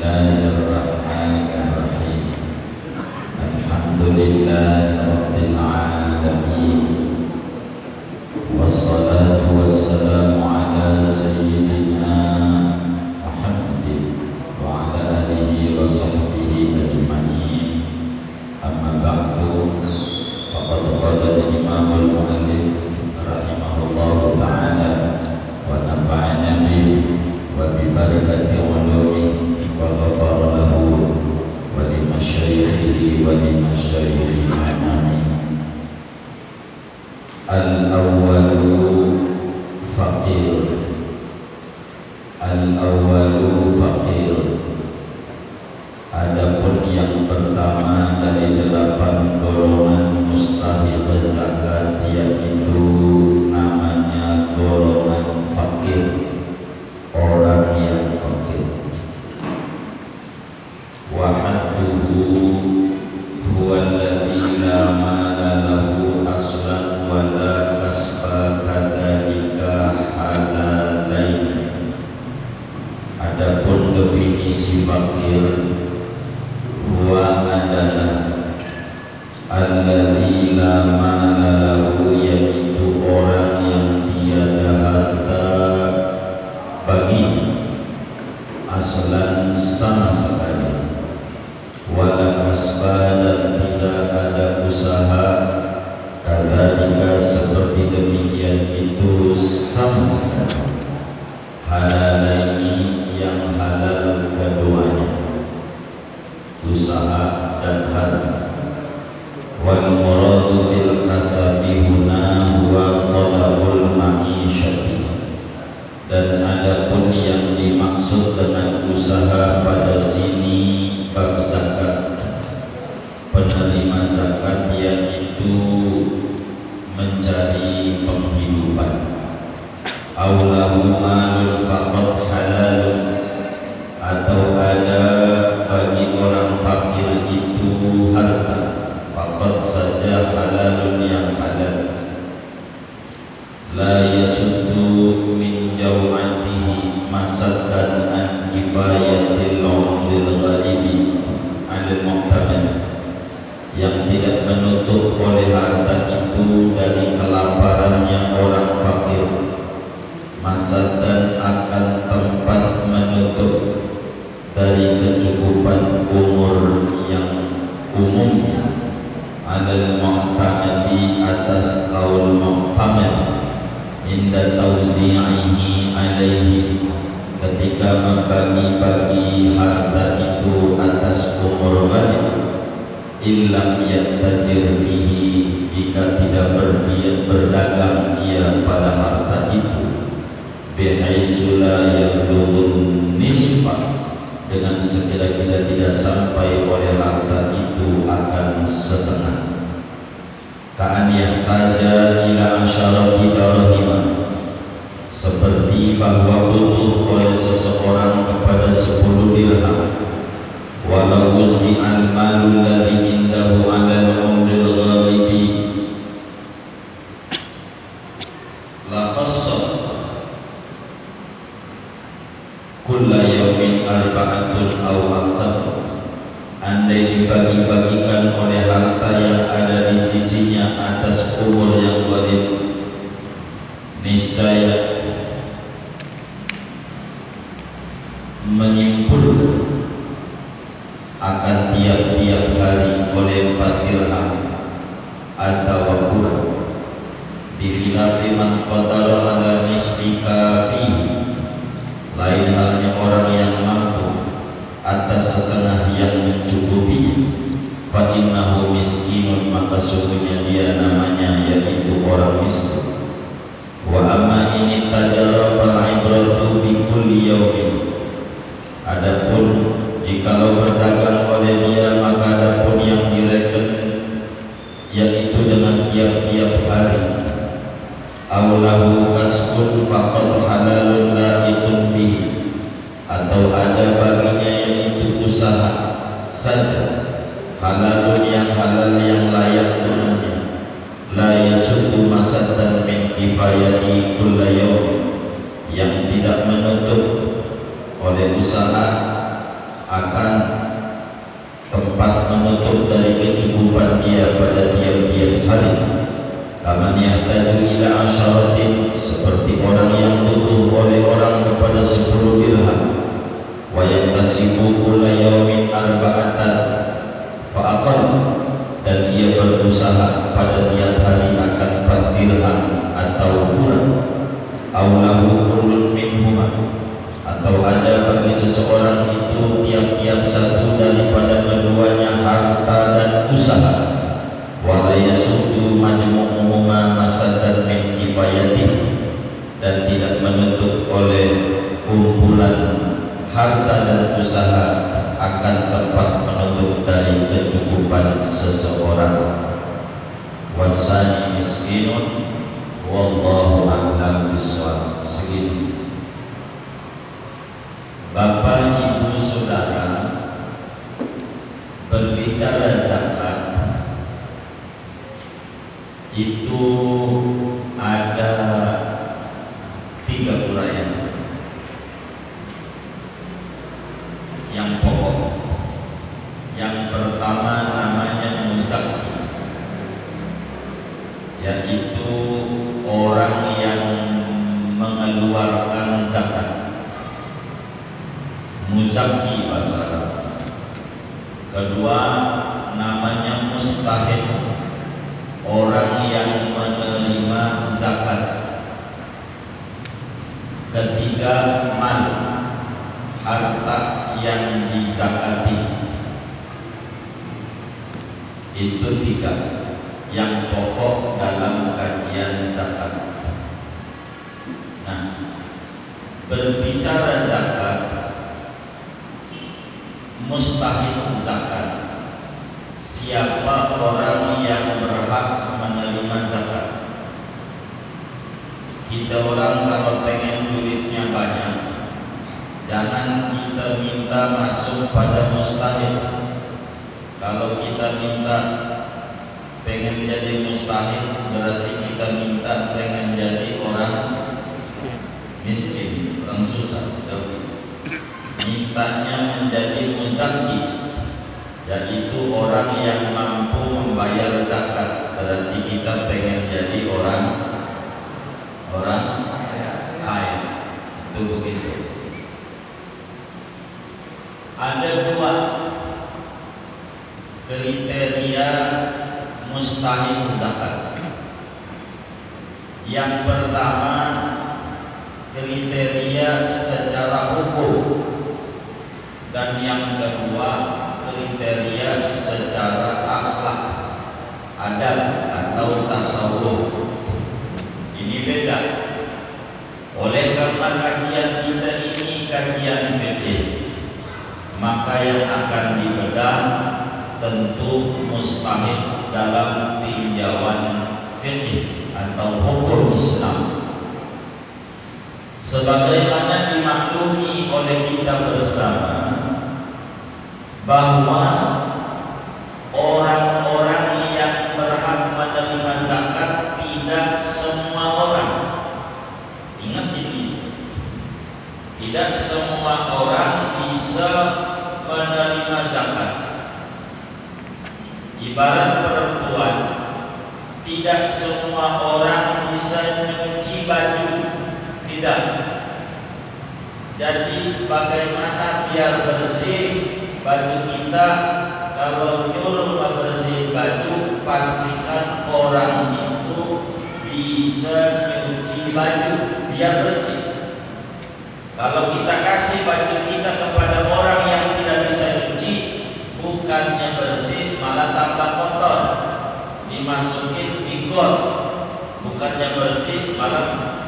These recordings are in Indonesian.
Bismillahirrahmanirrahim. Alhamdulillahirabbil alamin. Wassalatu wassalamu ala sayyidina Muhammadin wa ala alihi wa sahbihi ajma'in. Amma ba'du. Faqad qala al-imam al-muallif rahimahullahu ta'ala wa nafa'ana bihi wa bi barakati ulumihi wa ghafara lahu wa li masyayikhihi wa li masyayikhi amin. Al-awwalu faqir. Al-awwalu faqir. Adapun yang pertama dari 8 golongan mustahil zakat, yaitu namanya golongan fakir, orang yang fakir. Wa hadduhu huwa alladhi la mala lahu aslan wa la kasba kadzalika halalain. Adapun definisi fakir, huwa adalah alladzi la mala lahu, yaitu orang yang tiada harta bagi aslan sama sekali, wala kasba dan tidak ada usaha, kadzalika seperti demikian itu sama sekali, halalaini yang halal keduanya, usaha dan harta. Wal muradu bil kasabi huna huwa talabul ma'isyati. Dan adapun yang dimaksud dengan usaha pada sini bab zakat, penerima zakat yaitu mencari penghidupan. Aulahu malun faqad halalun, atau ada bagi orang fakir itu harta faqad saja halalun yang halal. La yasuddu min jaw'atihi masaddan an kifayatil umril ghalibi 'alal mu'taman, yang tidak menutup oleh harta itu dari kelaparannya orang fakir, masaddan akan tempat menutup dari kecukupan umur yang umumnya, 'alal mu'tamadi atas qaul mu'tamad, inda tauzi'ihi alaihi, ketika membagi-bagi harta itu atas umur balik, illam yattajir fihi, jika tidak berdagang ia pada harta itu, bihaitsu la yablughun nisfa, dengan sekira-kira tidak sampai oleh harta itu akan setengah. Ka'an yahtaja ila asyarati darahima, seperti bahwa butuh oleh seseorang kepada 10 dirham. Walau wuzi'al malul ladzi indahu 'alal umril ghalibi la khassa kulla yawmin arba'atun aw aqall. Andai dibagi-bagikan oleh harta yang ada di sisinya atas umur yang ghalib, niscaya menyimpulkan akan tiap-tiap hari oleh 4 dirham atau kurang, bikhilafi man qadara ala nisbika fihi, lain halnya orang yang mampu atas setengah yang mencukupinya. Fa innahu miskinun, maka sungguhnya dia namanya yaitu orang miskin. Wa amma ini tajara fal ibratu bi kulli yaumin, adapun jikalau berdagang oleh dia, maka adapun yang direken yaitu dengan tiap-tiap hari. Aulahu kasbun faqad halalun la'iqun bihi, atau ada baginya yaitu usaha saja, halalun yang halal yang layak dengannya. La yasuddu masaddan min kifayati kulla yawm, yang tidak menutup oleh usaha akan tempat menutup dari kecukupan dia pada tiap-tiap hari. Kaman yahtaju ila asyaratin, seperti orang yang butuh oleh orang kepada 10 dirham. Wa yantasibu kulla yawmin arba'atan fa aqall, dan dia berusaha pada tiap hari akan 4 dirham atau kurang. Aulahu kullun minhuma, atau ada bagi seseorang itu tiap-tiap satu daripada keduanya harta dan usaha. Wala yasuddu majmu'uhuma masadan min kifayati, dan tidak menutup oleh kumpulan harta dan usaha akan tempat menutup dari kecukupan seseorang. Wasani miskinun wallahu a'lam bishawab. Segitu. Bapak, Ibu, Saudara, berbicara zakat itu ada 3 uraian. Yang pokok, yang pertama namanya muzakki, yaitu orang yang mengeluarkan zakat. Muzakki bahasa Arab. Kedua namanya mustahid, orang yang menerima zakat. Ketiga mal, harta yang dizakati. Itu 3 yang pokok dalam kajian zakat. Nah, berbicara zakat, mustahil zakat, siapa orang yang berhak menerima zakat. Kita orang kalau pengen duitnya banyak, jangan kita minta masuk pada mustahil. Kalau kita minta pengen jadi mustahil, berarti kita minta pengen jadi orang miskin, orang susah. Mintanya menjadi muzakki, yaitu orang yang mampu membayar zakat. Berarti kita pengen jadi orang kaya. Itu begitu. Ada 2 kriteria mustahil zakat. Yang pertama, kriteria secara hukum, dan yang kedua kriteria secara akhlak, adab atau tasawuf. Ini beda. Oleh karena kajian kita ini kajian fikih, maka yang akan dibedah tentu mustahil dalam tinjauan fikih atau hukum Islam. Sebagaimana dimaklumi oleh kita bersama bahwa orang-orang yang berhak menerima zakat tidak semua orang. Ingat ini, tidak semua orang bisa menerima zakat. Ibarat perempuan, tidak semua orang bisa nyuci baju. Tidak. Jadi bagaimana biar bersih baju kita? Kalau nyuruh membersih baju, pastikan orang itu bisa nyuci baju biar bersih. Kalau kita kasih baju kita kepada orang yang tidak bisa nyuci, bukannya bersih malah tambah kotor, dimasukin di got. Bukannya bersih malah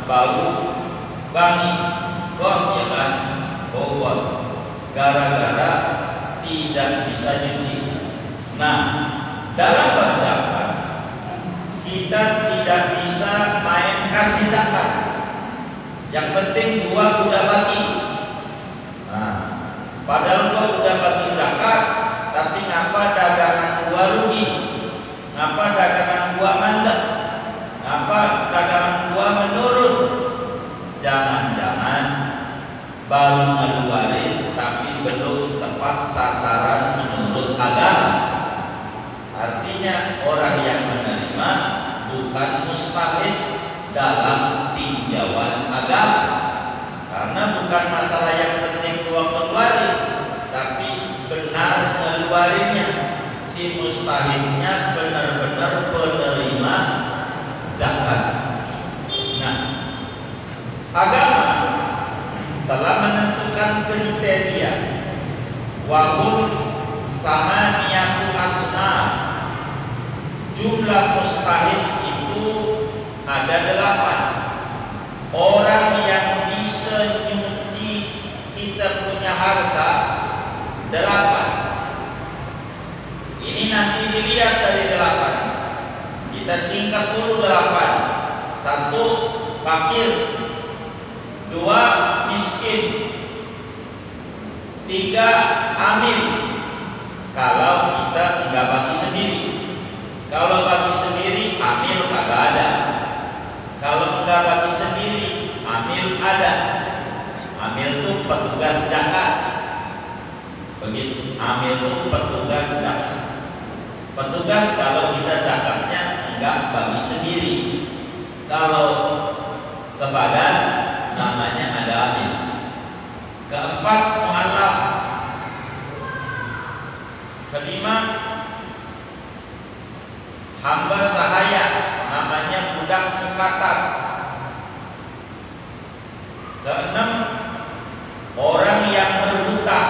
bau wangi, got ya kan, got, gara-gara tidak bisa nyuci. Nah, dalam berzakat kita tidak bisa main kasih zakat. Yang penting 2 udah bagi. Nah, padahal 2 udah bagi zakat, tapi ngapa dagangan 2 rugi? Ngapa dagangan 2 mandek? Ngapa dagangan 2 menurun? Jangan-jangan baru ngeluarin tapi belum tepat tepat sasaran menurut agama. Artinya orang yang menerima bukan mustahil dalam tinjauan agama, karena bukan masalah yang penting keluarin, tapi benar ngeluarinnya. Si mustahilnya benar-benar penerima zakat. Nah, agama telah menentukan kriteria wahum samaniyatu asnaf. Jumlah mustahil itu ada 8. Orang yang bisa nyuci kita punya harta 8. Ini nanti dilihat dari 8. Kita singkat dulu 8. 1 fakir, 2 miskin, 3 amil. Kalau kita enggak bagi sendiri. Kalau bagi sendiri amil kagak ada. Kalau enggak bagi sendiri amil ada. Amil itu petugas zakat. Begitu. Amil itu petugas zakat. Petugas kalau kita zakatnya enggak bagi sendiri. Kalau ke badan namanya ada amil. Keempat mu'allaf. Kelima hamba sahaya, namanya budak mukatab. Keenam orang yang berhutang.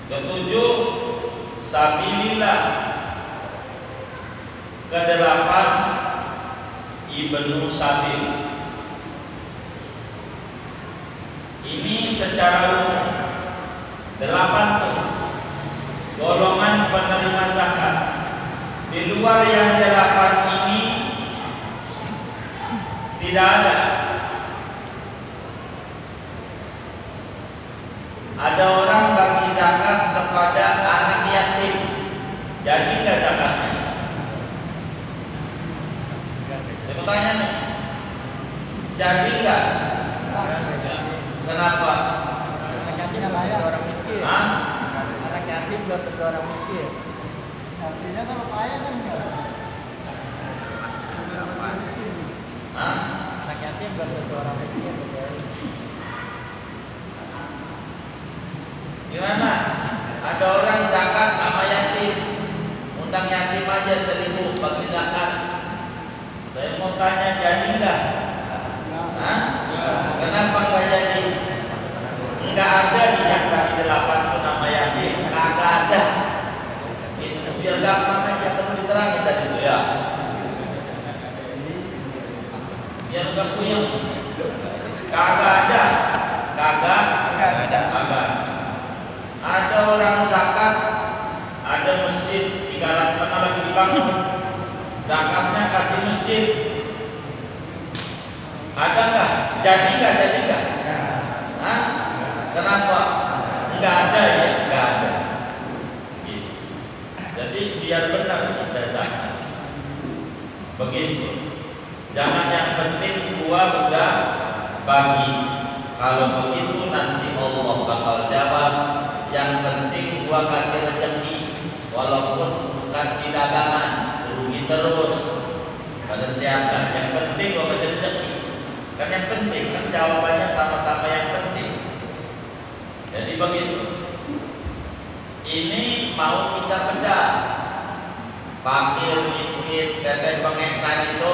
Ketujuh sabilillah. Kedelapan ibnu sabil. Ini secara umum 8 tuh golongan penerima zakat. Di luar yang 8 ini tidak ada. Ada orang bagi zakat kepada anak yatim, jadi nggak zakatnya? Saya mau tanya nih, jadi nggak? Kenapa? Anak yatim orang miskin. Hah? Anak yatim belum tentu orang miskin. Artinya kalau kaya kan enggak. Orang miskin. Hah? Anak yatim belum tentu orang miskin. Gimana? Ada orang zakat sama yatim, undang yatim aja 1.000 bagi zakat. Saya mau tanya, jadi enggak? Hah? Kenapa enggak jadi? Enggak ada di yang tadi 8 itu nama yatim, kagak ada. Itu biar gampang aja kamu diterangin tadi itu ya. Biar enggak puyeng. Kagak ada. Kagak ada. Ada orang zakat, ada masjid di Karang Tengah lagi dibangun, zakatnya kasih masjid. Ada nggak? Jadi nggak? Hah? Kenapa? Nggak ada ya? Nggak ada. Gitu. Jadi biar benar kita zakat. Begitu. Jangan yang penting gua udah bagi. Kalau begitu nanti Allah bakal jawab. Yang penting gua kasih rezeki, walaupun bukan di dagangan, rugi terus. Pada siapa? Yang penting gua kasih rezeki. Kan yang penting, kan jawabannya sama-sama yang penting. Jadi begitu. Ini mau kita bedah. Fakir, miskin, dan pengetan itu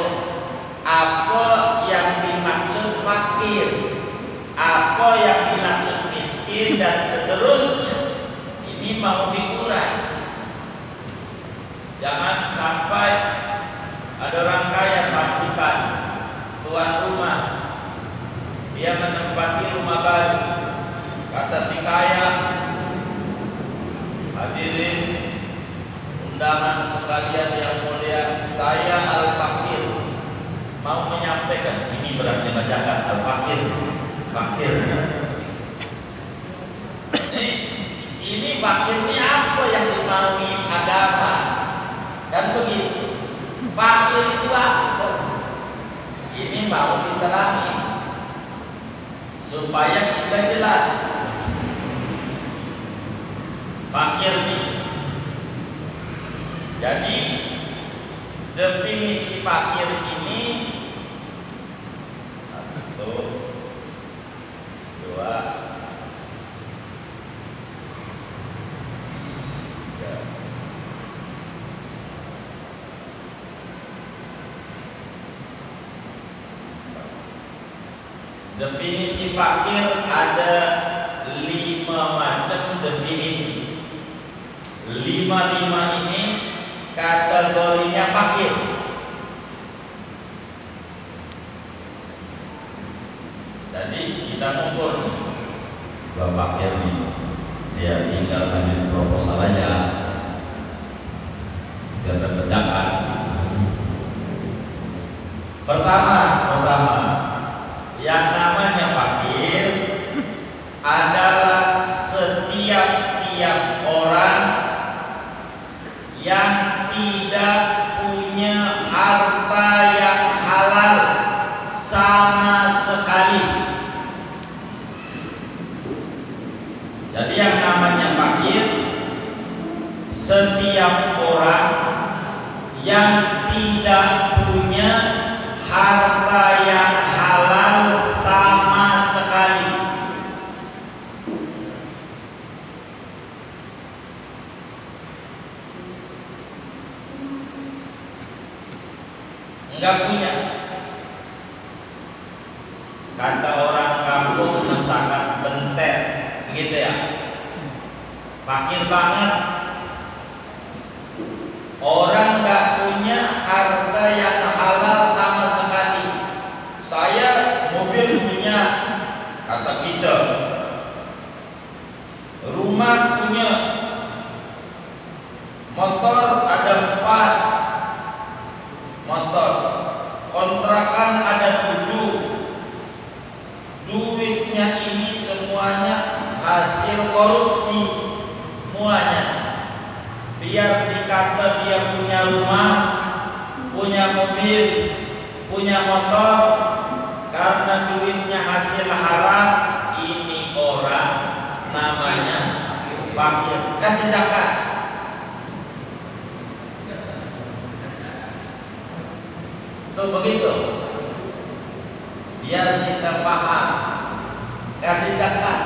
apa yang dimaksud fakir? Apa yang dimaksud miskin dan seterusnya? Ini mau dikurai. Jangan sampai ada orang kaya sambutan tuan rumah, dia menempati rumah baru. Kata si kaya, hadirin undangan sekalian yang mulia, saya Al-Fakir mau menyampaikan. Ini berarti bacakan Al-Fakir. Fakir. Ini fakir ini apa yang dimaui agama? Kan begitu. Fakir itu apa? Ini mau diterangi supaya kita jelas. Fakir nih. Jadi definisi fakir ini 1, 2, 3. Definisi fakir ada 5 macam definisi. 5 ini kategorinya fakir. Jadi kita mengukur bahwa fakir nih, dia tinggal ngambil proposal aja, biar dapat zakat. Pertama, yang namanya fakir adalah setiap orang yang tidak punya harta yang halal sama sekali. Jadi yang namanya fakir setiap orang yang tidak punya harta yang halal sama sekali. Enggak punya. Kata orang kampung sangat bentet, begitu ya. Fakir banget. Orang enggak punya harta yang halal sama sekali. Saya mobil punya, kata kita. Rumah punya. Motor ada 4 motor. Kontrakan ada 7. Duitnya ini semuanya hasil korupsi semuanya. Biar dikata dia punya rumah, punya mobil, punya motor, karena duitnya hasil haram, ini orang namanya fakir. Kasih zakat. Tuh begitu. Biar kita paham. Kasih zakat.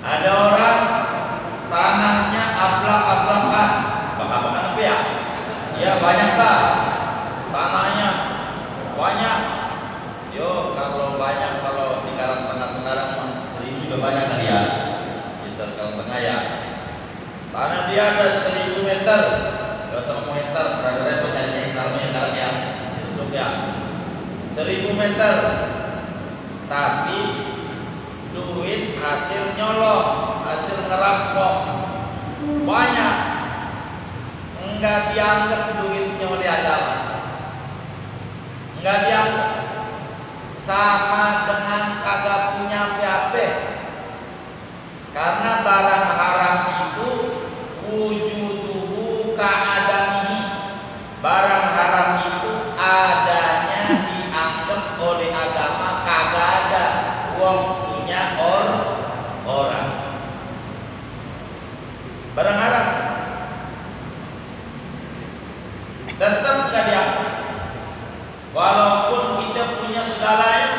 Ada orang tanahnya ablak-ablakan. Ablak-ablakan apa ya? Ya banyak tak. Tanahnya banyak. Yo kalau banyak, kalau di Karangtengah sekarang 1000 juga banyak kali ya. Di Karangtengah ya. Tanah dia ada 1000 meter. Gak usah mau meter, berada repot nyari hektarnya sekarang ya. Ya 1000 meter, tapi duit hasil nyolong, hasil ngerampok banyak, enggak dianggap duitnya oleh agama, enggak dianggap, sama dengan kagak punya apa-apa, karena barang haram itu wujuduhu ka'adamihi. Barang haram itu adanya dianggap oleh agama kagak ada, uang punya orang. Barang haram tetap gak dianggap, walaupun kita punya segalanya,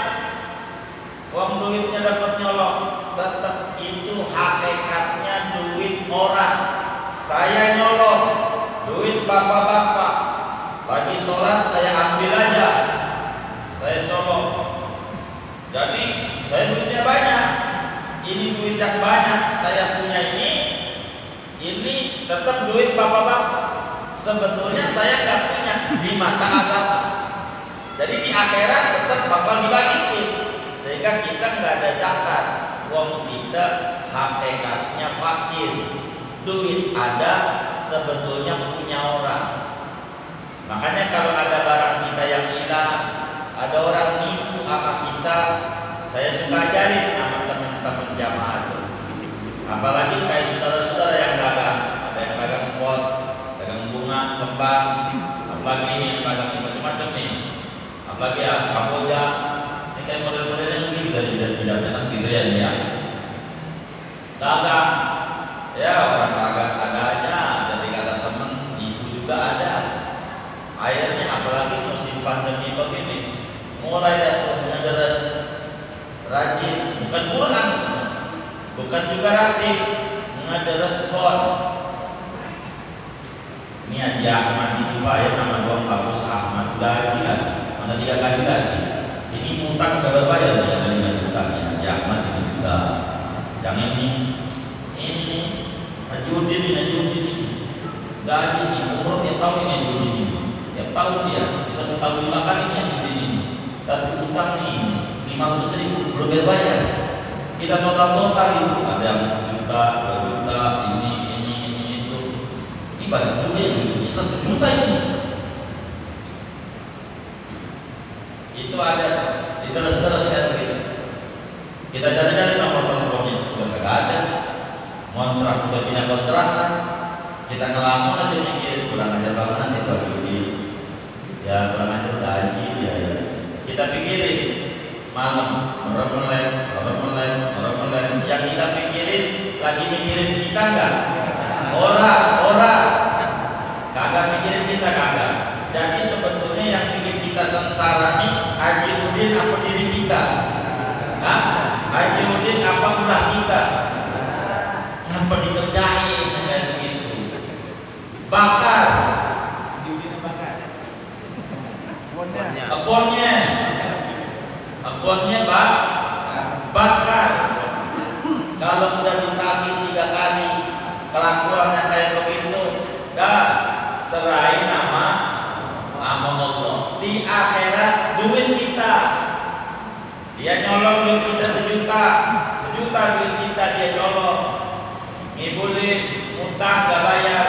uang duitnya dapat nyolong, tetap itu hakikatnya duit orang. Saya nyolong duit bapak-bapak, lagi sholat saya ambil aja, saya colok. Jadi saya duitnya banyak, ini duit yang banyak saya punya ini tetap duit bapak-bapak. Sebetulnya saya nggak punya di mata agama. Jadi di akhirat tetap bakal dibagiin, sehingga kita nggak ada zakat. Uang kita hakikatnya fakir, duit ada, sebetulnya punya orang. Makanya kalau ada barang kita yang hilang, ada orang nipu sama kita, saya suka ajarin sama teman-teman jamaah itu. Apalagi kayak saudara-saudara yang dagang, ada yang dagang pot, dagang bunga, kembang, apalagi ini yang dagang macam-macam nih. bagi Kamboja. Ini kayak model-modelnya begitu dari tidak gitu ya dia. Dagang, ya orang dagang ada aja. Jadi kata temen, ibu juga ada. Airnya apalagi musim pandemi begini, mulai datang ngederes, rajin, bukan Quran, bukan juga ratib, ngederes bon. Ini Haji Ahmad ini Pak ya, nama doang bagus Ahmad, udah haji lagi, mana 3 kali lagi. Ini utang udah berbayar ya, dari 5 juta ya. Haji Ahmad ini juga. Yang ini Haji Udin ini gaji ini umur tiap tahun ini Haji Udin ini, tiap tahun dia bisa setahun 5 kali ini Haji Udin ini. Tapi utang ini 500.000 belum berbayar. Kita total itu ada yang juta, 2 juta, ini itu. Ini banyak juga yang itu 1 juta ini. Itu ada diteres-teres kan begitu. Kita cari-cari nomor teleponnya, udah nggak ada. Kontrak udah pindah kontrakan. Kita ngelamun aja mikir kurang ajar banget itu Judi. Ya kurang ajar gaji ya. Kita pikirin malam orang melek. Yang kita pikirin lagi mikirin kita enggak? Orang kagak mikirin kita kagak. Jadi sebetulnya yang bikin kita sengsara nih Haji Udin apa diri kita? Hah? Haji Udin apa ulah kita? Ngapa dikerjain kayak begitu? Bakar. Kebunnya bakar. Kalau udah ditagih 3 kali kelakuannya kayak begitu, dah serahin nama Allah. Di akhirat duit kita, dia nyolong duit kita 1 juta duit kita dia nyolong. Ngibulin, utang gak bayar,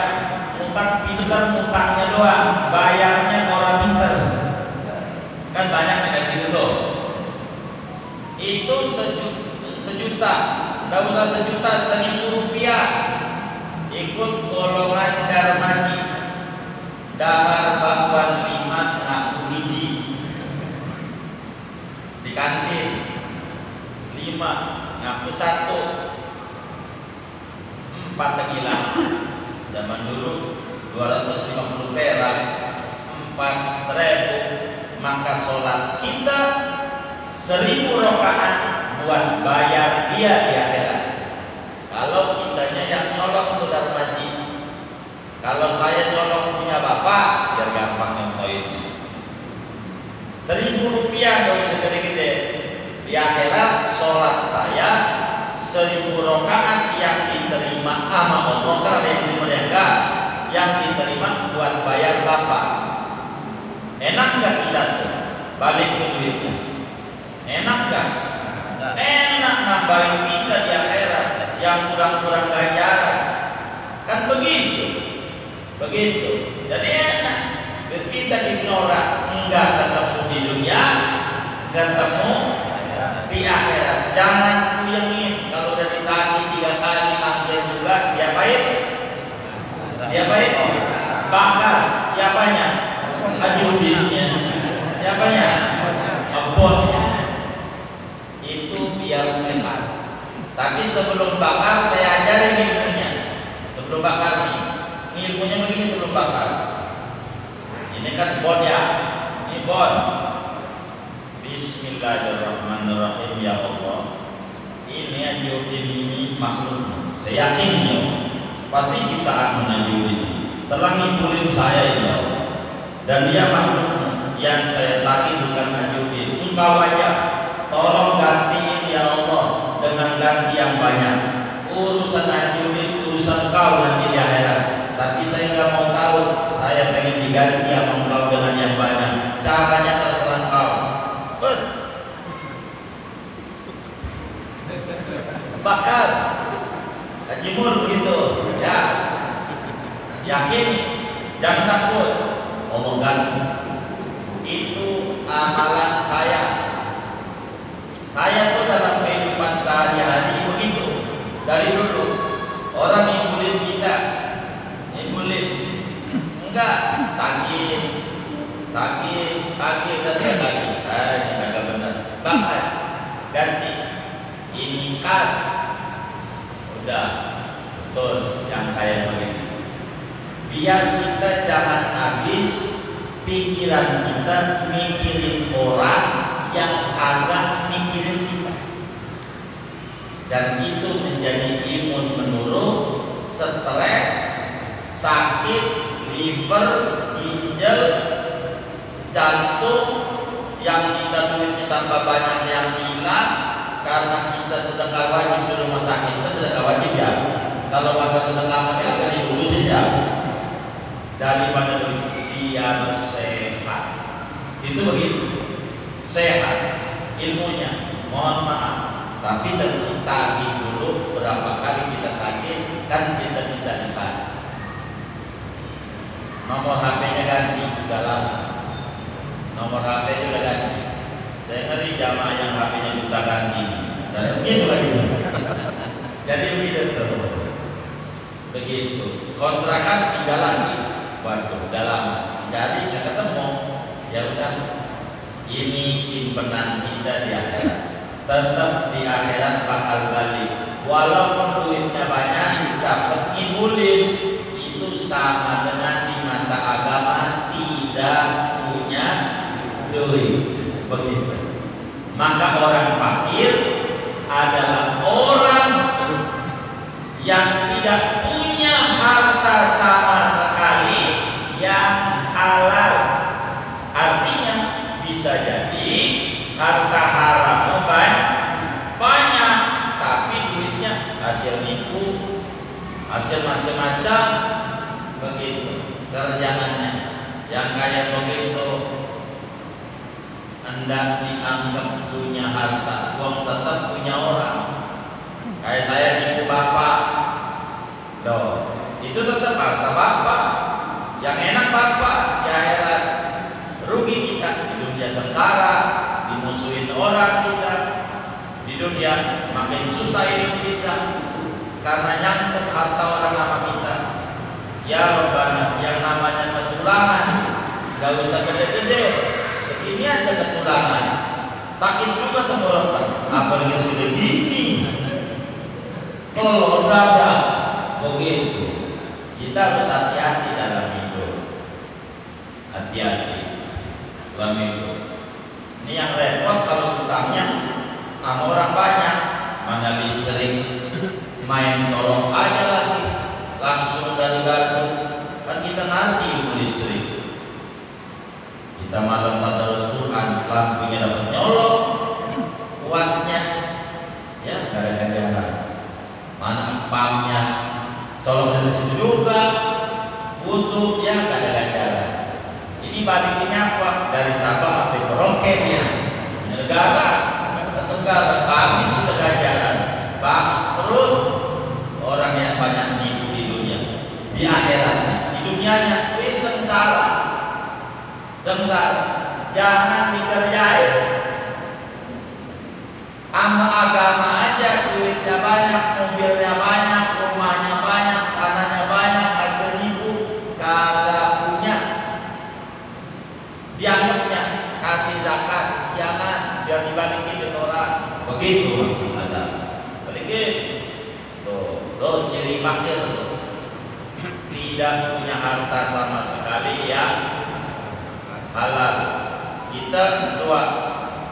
utang pinter, utangnya doang, bayarnya orang pinter. Kan banyak kayak gitu tuh. Itu 1 juta, nggak usah 1 juta, 1.000 rupiah. Ikut golongan Darmaji, dahar bakwan 5 ngaku hiji. Di kantin 5 ngaku 1, 4 tekilan. Zaman dulu 250 perak, 4.000. Maka sholat kita 1.000 rakaat buat bayar dia di akhirat. Kalau kitanya yang nyolong itu Darmaji, kalau saya nyolong punya bapak, biar gampang nyontohin. 1.000 rupiah gak usah gede-gede. Di akhirat sholat saya 1.000 rakaat yang diterima sama Allah, karena yang diterima dia enggak, yang diterima buat bayar bapak. Enak gak kita tuh balik ke duitnya? Enak gak? Enak nambahin kita di akhirat yang kurang-kurang ganjaran. Kan begitu. Jadi enak. Duit kita ignoran, enggak ketemu di dunia, ketemu di akhirat. Jangan puyengin kalau udah ditagih 3 kali manggil juga, diapain? Bakar. Siapanya? Haji Udinnya. Siapanya? Abonnya. Itu biar sehat. Tapi sebelum bakar saya ajarin ilmunya. Sebelum bakar nih, ilmunya begini sebelum bakar. Ini kan bon ya. Ini bon. Bismillahirrahmanirrahim ya Allah. Ini Haji Udin ini makhluk. Saya yakin ya, pasti ciptaan Haji Udin ini telah ngibulin saya ya Allah. Dan dia makhluk yang saya tagih bukan Haji Udin. Engkau aja, tolong gantiin ya Allah dengan ganti yang banyak. Urusan Haji Udin, urusan kau nanti di akhirat. Tapi saya nggak mau tahu. Saya pengen diganti sama engkau dengan yang banyak. Caranya terserah kau. Bakar. Haji Mur begitu. Ya. Yakin, jangan takut. Allah ganti. Itu amalan saya. Saya tuh dalam kehidupan sehari-hari begitu. Dari dulu orang ngibulin kita, ngibulin enggak tagih tagih udah tiga kali, ini kagak benar, pakai ganti, ini cut, udah, terus yang kayak begini. Biar kita jangan habis pikiran kita mikirin orang yang kagak mikirin kita, dan itu menjadi imun menurun, stres, sakit, liver, ginjal, jantung, yang kita duitnya tambah banyak yang hilang karena kita sedekah wajib di rumah sakit. Kita sedekah wajib ya, kalau kagak sedekah wajib agak diurusin ya, daripada duit. Biar sehat, itu begitu, sehat ilmunya, mohon maaf, tapi tentu tagih dulu. Berapa kali kita tagih kan kita bisa ditagih. Nomor HP-nya ganti, udah lama. Nomor HP udah ganti. Saya ngeri jamaah yang HP-nya buta ganti. Dan begitu lagi. Jadi begitu tuh. Begitu. Kontrakan tidak lagi. Waduh, udah lama. Jadi nggak ketemu. Ya udah. Ini simpenan kita di akhirat. Tetap di akhirat bakal balik. Walaupun duitnya banyak, dapat ngibulin, itu sama dengan di mata agama tidak punya duit. Begitu. Maka orang fakir adalah orang yang tidak punya harta sama sekali yang halal. Artinya bisa jadi harta haram banyak, tapi duitnya hasil nipu, hasil macam-macam, begitu kerjaannya. Yang kayak begitu hendak dianggap punya harta, uang tetap punya orang. Kayak saya nipu bapak, loh, itu tetap harta bapak. Yang enak bapak di akhirat, rugi kita di dunia sengsara, dimusuhin orang kita, di dunia makin susah hidup kita karena nyangkut harta orang sama kita. Ya Rabbana, yang namanya ketulangan gak usah gede-gede, segini aja ketulangan, sakit juga tenggorokan, apalagi segede gini. Kalau dada begitu, kita harus hati-hati dalam hidup, hati-hati dalam hidup. Ini yang repot kalau utangnya sama orang banyak, mana listrik, main colok aja lagi, langsung dari gardu. Kan kita nanti ibu listrik, kita malam tadarus Quran, lampunya dapat nyolok, kuatnya, ya gara-gara mana pumpnya, colok dari situ juga, butuh, ya gara-gara. Ini balikinnya apa? Dari Sabang sampai Merauke dia, negara, segala habis kita ganjaran, bangkrut orang yang banyak nipu di dunia, di akhiratnya, di dunianya, sengsara. Jangan dikerjain, sama agama aja, duitnya banyak, mobilnya banyak, rumahnya banyak, tanahnya banyak, hasil nipu, kagak punya. Dianggapnya kasih zakat siangan biar dibalikin ke orang. Begitu maksud ada. Balikin. Tuh ciri fakir tuh. Tidak punya harta sama sekali yang halal. Kita kedua,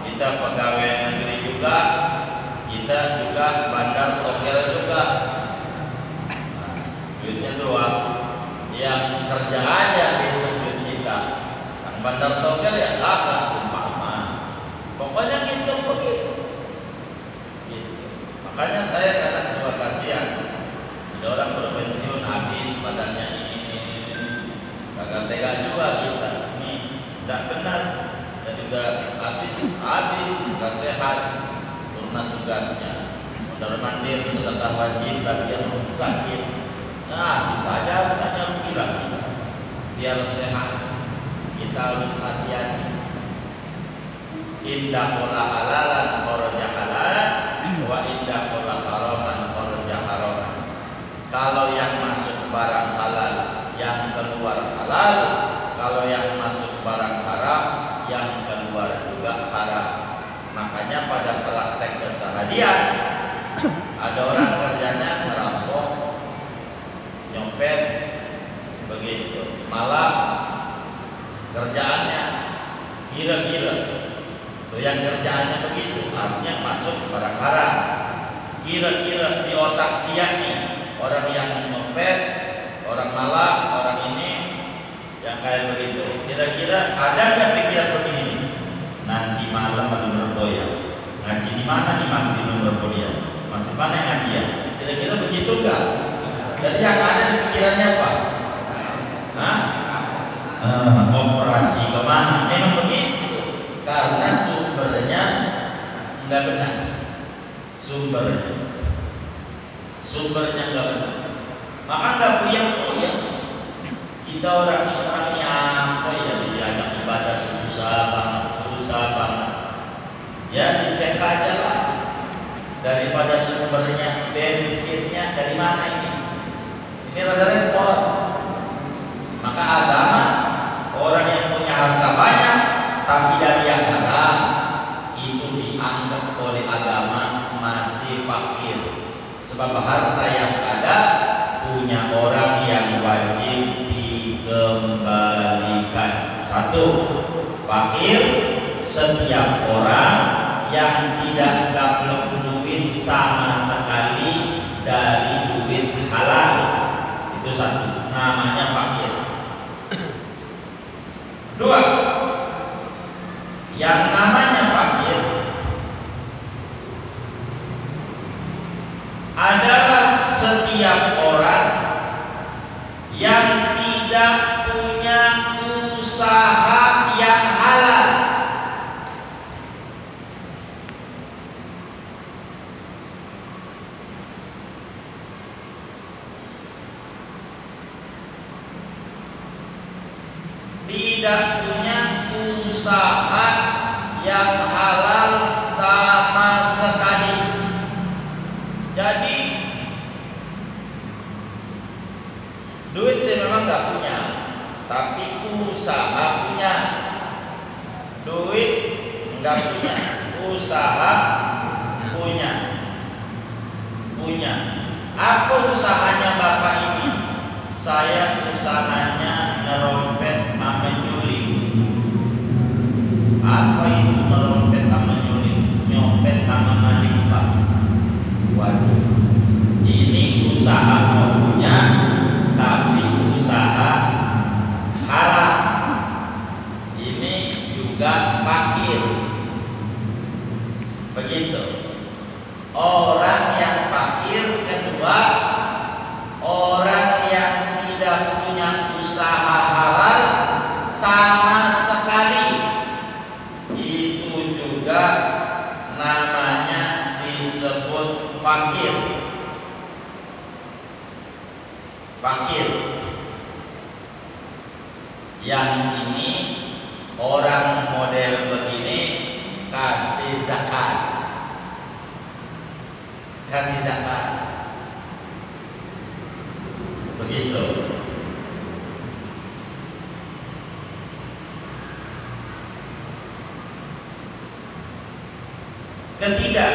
kita pegawai negeri juga, kita juga bandar togel juga. Nah, duitnya doang, yang kerja aja dihitung duit kita. Yang bandar togel ya kagak, umpama. Pokoknya ngitung begitu. Gitu. Makanya saya kadang suka kasihan. Ada orang berpensiun habis badannya ini, kagak tega juga kita. Ini tidak benar. Dan juga habis nggak sehat, turun tugasnya, mondar mandir, sedekah wajib bagi yang sakit. Nah, bisa aja tanya rugi lagi. Biar sehat, kita harus hati-hati. Indah kola halalan kharaja halal, wa indah kola haraman kharaja haraman. Kalau yang masuk barang halal, yang keluar halal. Kalau yang masuk barang haram, lihat ada orang kerjanya merampok, nyopet, begitu, malah kerjaannya kira-kira. Tuh yang kerjaannya begitu, artinya masuk barang haram. Kira-kira di otak dia nih, orang yang nyopet, orang malah, orang ini yang kayak begitu. Kira-kira ada nggak pikiran begini nih? Nanti malam baru bergoyang. Ngaji di mana nih maghrib bergoyang? Masih mana ngaji ya? Kira-kira begitu nggak? Jadi yang ada di pikirannya apa? Hah? Operasi kemana? Memang begitu. Karena sumbernya nggak benar. Sumbernya nggak benar. Maka nggak puyeng-puyeng. Kita orang yang apa ya, diajak ibadah susah banget. Ya dicek aja lah. Daripada sumbernya, bensinnya dari mana ini? Ini rada repot. Maka agama, orang yang punya harta banyak tapi dari yang haram, itu dianggap oleh agama masih fakir. Sebab harta yang ada punya orang yang wajib dikembalikan. Satu, fakir setiap orang yang tidak gaplok duit sama sekali dari duit halal. Itu satu, namanya fakir. Dua, yang namanya fakir adalah setiap orang yang tidak punya usaha yang halal. Tidak punya usaha yang halal sama sekali. Jadi duit saya memang nggak punya, tapi usaha punya. Duit nggak punya, usaha punya. Apa usahanya bapak ini? Saya usahanya ngerompet sama nyuling. Apa itu ngerompet sama nyuling? Nyopet sama maling, Pak. Waduh, ini usaha punya, tapi usaha haram. Ini juga fakir. Begitu. Orang yang fakir kedua, orang yang tidak punya usaha halal sama sekali. Itu juga namanya disebut fakir. Yang ini orang model begini kasih zakat. Begitu. Ketiga,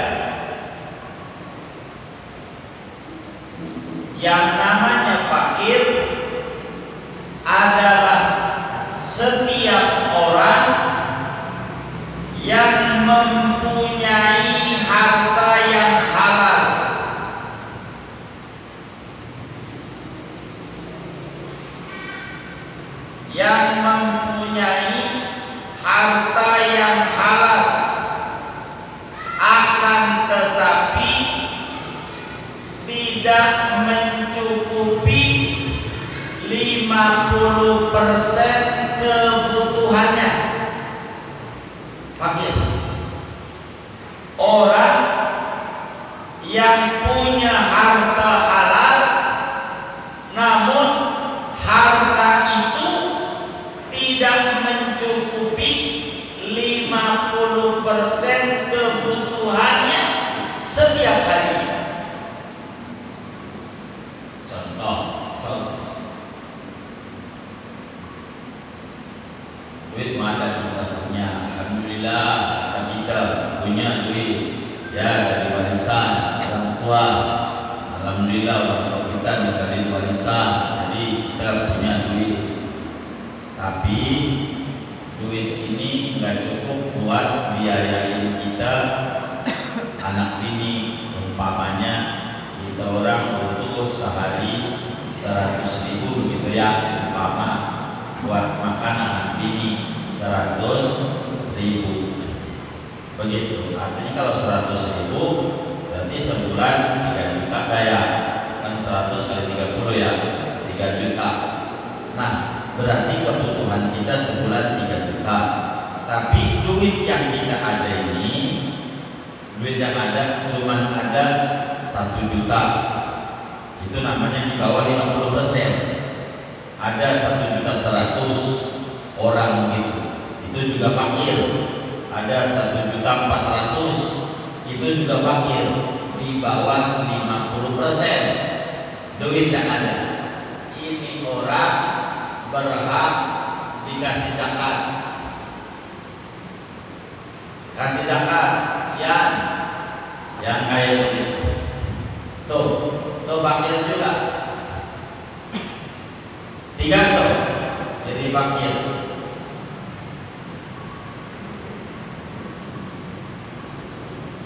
yang namanya fakir adalah setiap orang yang mempunyai harta yang halal. Yang mempunyai harta yang halal, akan tetapi tidak mencukupi 50% kebutuhannya. Fakir. Orang yang punya harta halal, namun harta itu tidak mencukupi 50% kebutuhannya setiap hari. Contoh, duit mana kita punya, alhamdulillah kita punya duit ya dari alhamdulillah orang tua kita ninggalin warisan, jadi kita punya duit. Tapi duit ini nggak cukup buat biayain kita anak bini. Umpamanya kita orang butuh sehari 100.000 begitu ya, umpama buat makan anak bini 100.000 begitu. Artinya kalau 100.000 berarti sebulan 3 juta daya, kan 100 kali 30 ya 3 juta. Nah berarti kebutuhan kita sebulan 3 juta. Tapi duit yang kita ada ini, duit yang ada cuman ada 1 juta. Itu namanya di bawah 50%. Ada 1.100.000 orang begitu, itu juga fakir. Ada 1.400.000, itu juga fakir, di bawah 50% duit yang ada. Ini orang berhak dikasih zakat. Kasih zakat, sian yang kayak begitu. Tuh fakir juga. 3 tuh jadi fakir.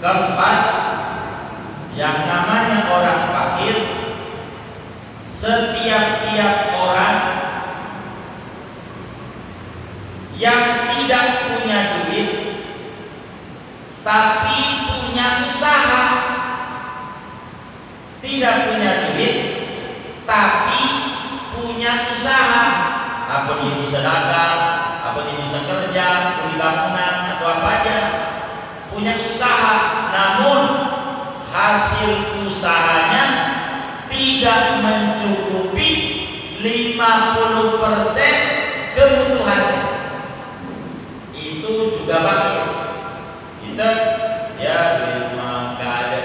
Keempat, yang namanya orang fakir, setiap orang yang tidak punya duit tapi punya usaha. Tidak punya duit tapi punya usaha. Apa dia bisa dagang, apa dia bisa kerja, beli bangunan atau apa aja. Punya usaha, namun hasil usahanya tidak mencukupi 50% kebutuhannya. Itu juga fakir. Kita ya duit nggak ada.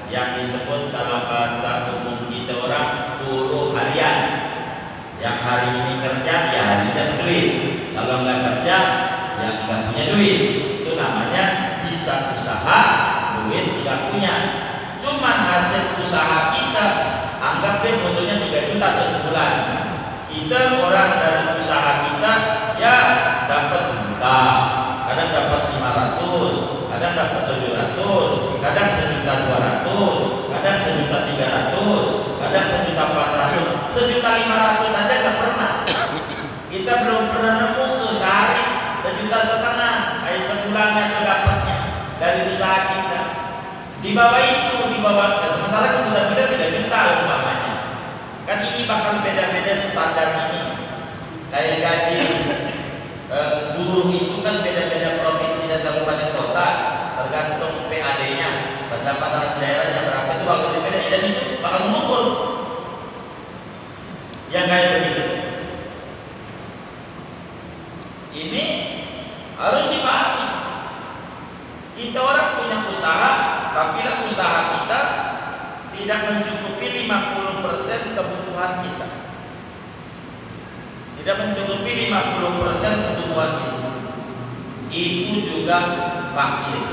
Yang disebut dalam bahasa umum kita orang buruh harian. Yang hari ini kerja, ya hari ini dapat duit. Kalau nggak kerja, ya nggak punya duit. Itu namanya bisa usaha, duit nggak punya. Cuman hasil usaha kita, anggap deh butuhnya 3 juta atau sebulan. Kita orang dari usaha kita, ya dapat 1 juta, kadang dapat 500, kadang dapat 700, kadang 1.200.000, kadang 1.300.000, kadang 1.400.000, 1.500.000 saja nggak pernah. Kita belum pernah nemu tuh sehari 1,5 juta, kayak sebulannya tuh dapatnya dari usaha kita. Di bawah itu, sementara kebutuhan kita 3 juta umpamanya. Kan ini bakal beda-beda standar ini. Kayak gaji buruh itu kan beda-beda provinsi dan kabupaten kota, tergantung PAD-nya, pendapatan daerahnya berapa, itu bakal beda, dan itu bakal mengukur yang kayak begitu. Ini harus dipahami. Kita orang punya usaha, tapi usaha kita tidak mencukupi 50% kebutuhan kita. Tidak mencukupi 50% kebutuhan kita. Itu juga fakir.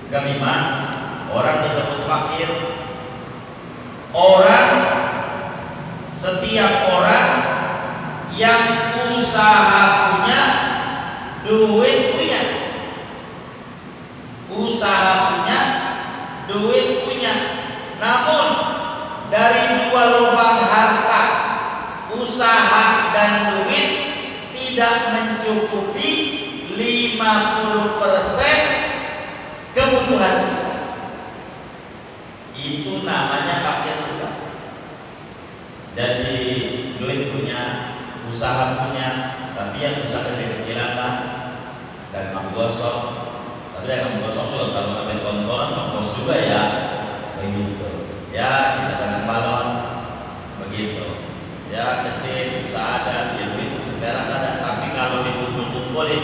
Kelima, orang disebut fakir. Setiap orang yang usaha punya, duit punya. Usaha punya, duit punya. Namun dari 2 lubang harta, usaha dan duit tidak mencukupi 50% kebutuhan kita. Itu namanya fakir juga. Jadi duit punya, usaha punya, tapi yang usaha kecil-kecilan lah, dan menggosok. Tapi yang menggosok tuh kalau sampai tontonan menggosok juga ya, begitu. Ya kita dengan balon, begitu. Ya kecil, usaha ada, ya duit sekarang ada. Tapi kalau dikumpul-kumpulin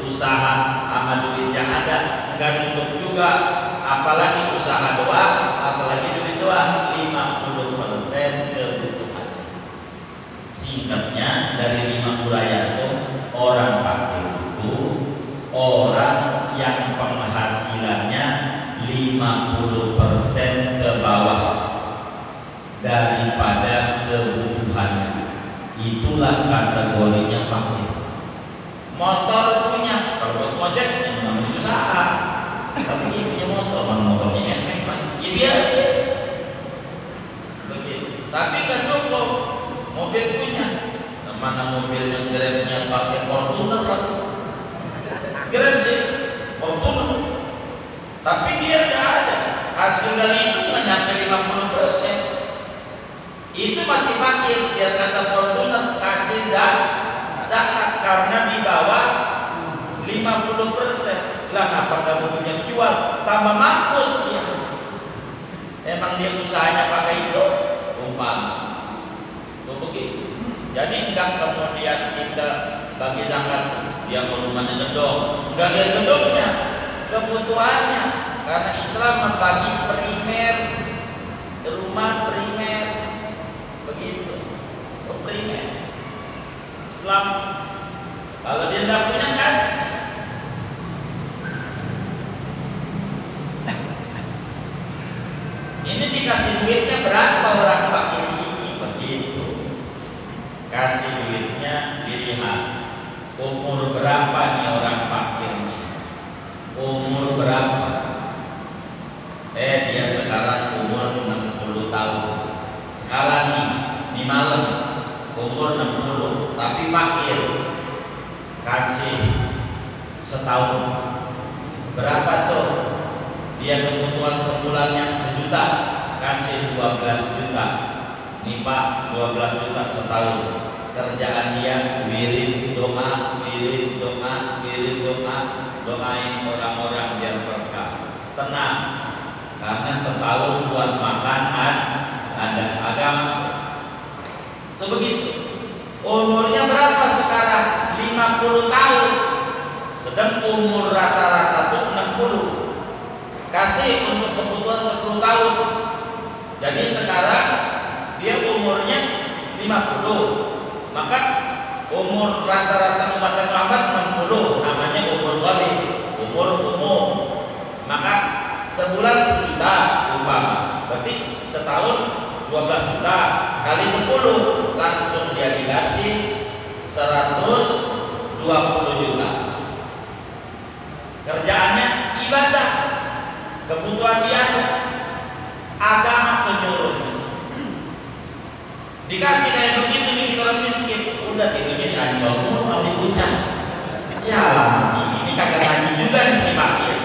usaha sama duit yang ada, nggak tutup juga. Apalagi usaha doang, apalagi duit doang, 50% kebutuhan. Singkatnya dari 5 uraian itu, orang fakir itu orang yang penghasilannya 50% ke bawah. itulah kategorinya fakir. Motor punya, kalau buat ojek yang namanya usaha, tapi dia punya motor, mana motornya enak kan? Ya biar dia begitu. Tapi nggak cukup, mobil punya, mana mobilnya Grabnya pakai Fortuner lagi. Grab sih, Fortuner. Tapi dia nggak ada hasil dari itu nggak nyampe 50%. Itu masih fakir. Biar kata Fortuner kasih zakat karena di bawah 50%. Lah ngapa nggak mobilnya dijual? Tambah mampus dia. Emang dia usahanya pakai itu umpama. Begitu. Jadi enggak kemudian kita bagi zakat dia rumahnya gedung, enggak lihat gedungnya, kebutuhannya. Karena Islam membagi primer, rumah primer, begitu. Primer. Islam kalau dia tidak punya kasih. Ini dikasih duitnya berapa orang fakir ini begitu. Kasih duitnya dilihat umur berapa nih orang fakir nih. Umur berapa? Dia sekarang umur 60 tahun. Sekarang nih malam umur 60 tapi fakir. Kasih setahun. Berapa tuh? Dia kebutuhan sebulannya 1 juta, kasih 12 juta. Nih Pak, 12 juta setahun. Kerjaan dia wirid doa, wirid doa, wirid doa, doain orang-orang biar berkah. Tenang, karena setahun buat makan ada agama. Itu begitu. Umurnya berapa sekarang? 50 tahun. Sedang umur rata-rata tuh 60. Kasih untuk kebutuhan 10 tahun. Jadi sekarang dia umurnya 50. Maka umur rata-rata umat Muhammad 60, namanya umur ghalib, umur umum. Maka sebulan 1 juta umpama. Berarti setahun 12 juta kali 10 langsung dia dikasih 120 juta. Kerjaannya ibadah, kebutuhan dia agama penyuruh. Dikasih kayak begitu nih kita orang miskin, udah tidurnya di Ancol mulu sampai puncak. Ya lama ini kagak ngaji juga nih si fakir.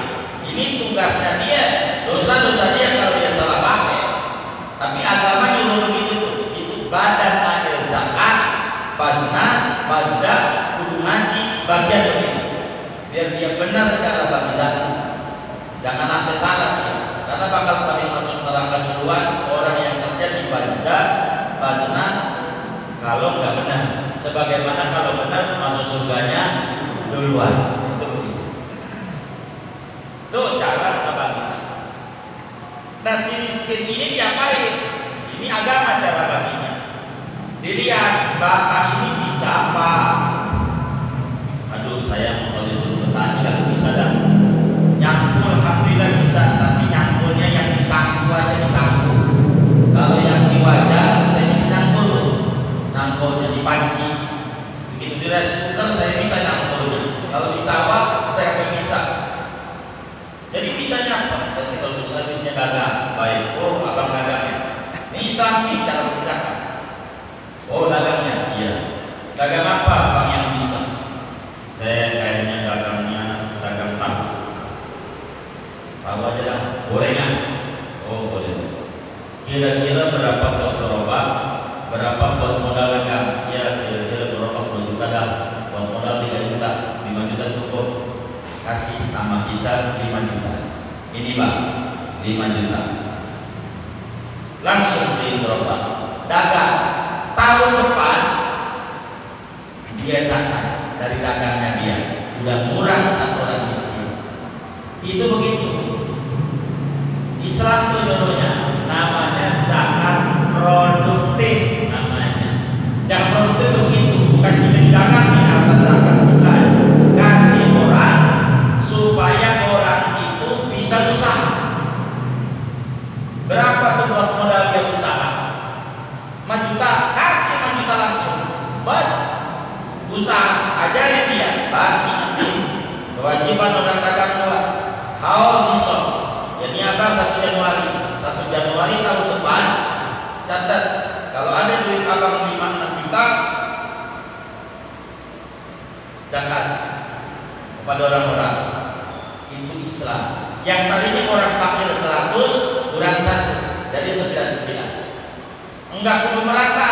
Ini tugasnya dia, dosa-dosa dia kalau dia salah pakai. Tapi agama nyuruh begitu tuh, itu badan adil zakat, basnas, basda, kudu ngaji, bagian begitu. Biar dia benar cara bagi zakat. Jangan sampai salah ya. Karena bakal paling masuk neraka duluan orang yang kerja di basda, basnas, kalau nggak benar. Sebagaimana kalau benar masuk surganya duluan. Itu begitu. Itu cara ngebagikan. Nah si miskin ini diapain? Ini agama cara baginya. Dilihat bapak ini bisa apa? Aduh saya mau disuruh petani nggak bisa dah. Nyangkul alhamdulillah bisa, tapi nyangkulnya yang disangkul aja disangkul. Kalau yang di wajan saya bisa nyangkul tuh. Nyangkulnya di panci. Begitu di rice cooker saya bisa nyangkulnya. Kalau di sawah saya nggak bisa. Jadi bisa nyangkul. Saya sih kalau saya bisa dagang. Baik, oh abang dagangnya. Ini Islam cara berdagang. Oh dagangnya, iya. Dagang apa bang yang bisa? Saya kayaknya dagangnya dagang tahu. Tahu aja dah, gorengan. Oh boleh. Kira-kira berapa pot gerobak? Berapa pot modal dagang? Ya kira-kira gerobak 2 juta dah. Pot modal 3 juta, 5 juta cukup. Kasih sama kita 5 juta. Ini bang, 5 juta. Langsung beli gerobak. Dagang. Tahun depan dia zakat dari dagangnya dia. Udah murah satu orang miskin. Itu begitu. Islam tuh nyuruhnya namanya zakat produktif namanya. Jangan produktif tuh begitu, bukan kita dagang di harta zakat, bukan. Kasih orang supaya orang itu bisa usaha. Berapa tuh buat modal dia usaha? 5 juta, kasih 5 juta langsung. usaha, ajarin dia, bagi nanti. Kewajiban orang dagang dua, haul nisab. Jadi abang 1 Januari, 1 Januari tahun depan, catat kalau ada duit abang 5-6 juta, zakat kepada orang-orang. Itu Islam. Yang tadinya orang fakir 100 kurang 1, jadi 99. Enggak kudu merata,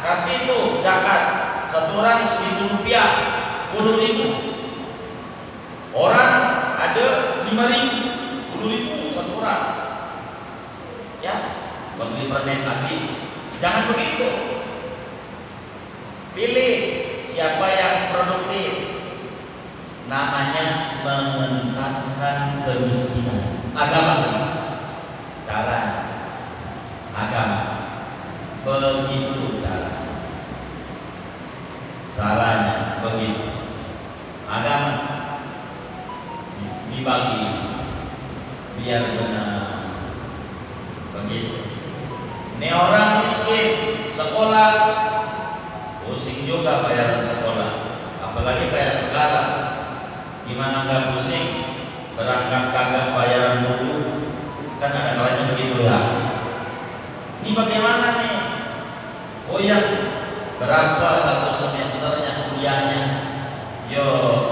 kasih itu zakat. Satu orang Rp1.000, 10.000. Orang ada 5.000, 10.000 satu orang. Ya, bagi permen habis. Jangan begitu. Pilih siapa yang produktif. Namanya mengentaskan kemiskinan. Agama, cara agama, begitu caranya begitu. Agama dibagi biar benar begitu. Ini orang miskin sekolah pusing juga bayaran sekolah, apalagi kayak sekarang. Gimana nggak pusing berangkat kagak bayaran dulu, kan ada kalanya begitu ya. Ini bagaimana nih? Oh ya, berapa satu semesternya kuliahnya? Yo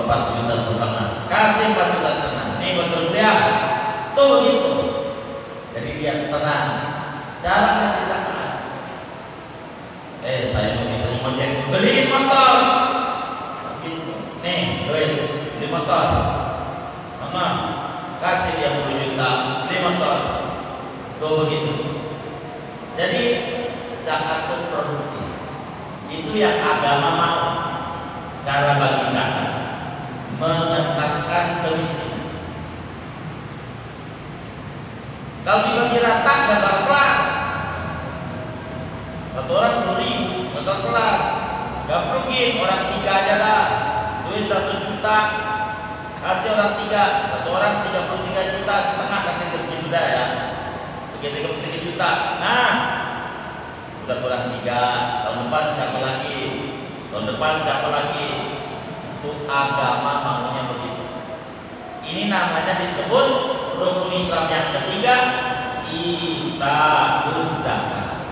4,5 juta, kasih 4,5 juta. Nih betul kuliah, tuh begitu. Jadi dia tenang. Cara kasih zakat. Saya mau bisa ngojek, beliin motor. Nih duit, beli motor. Mana? Kasih dia 10 juta, beli motor. Tuh begitu. Jadi zakat itu produktif. Itu yang agama mau. Cara bagi zakat mengentaskan kemiskinan. Kalau dibagi rata gak kelar. Satu orang 10.000 gak kelar. Gak mungkin orang 3 aja dah. Duit 1 juta kasih orang 3. Satu orang 33,5 juta katanya begitu dah ya. 33 juta. Nah, udah kurang 3. Tahun depan siapa lagi? Tahun depan siapa lagi? Itu agama maunya begitu. Ini namanya disebut rukun Islam yang ketiga, itabuz zakat,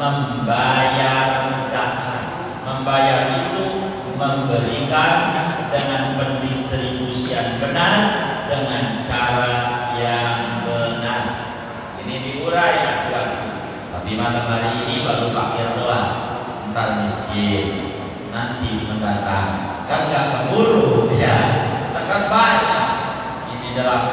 membayar zakat. Membayar itu memberikan dengan pendistribusian benar, dengan cara yang benar. Ini diurai hati-hati. Tapi malam hari ini baru fakir doang, ntar miskin, nanti mendatang kan nggak keburu ya, akan banyak. Ini adalah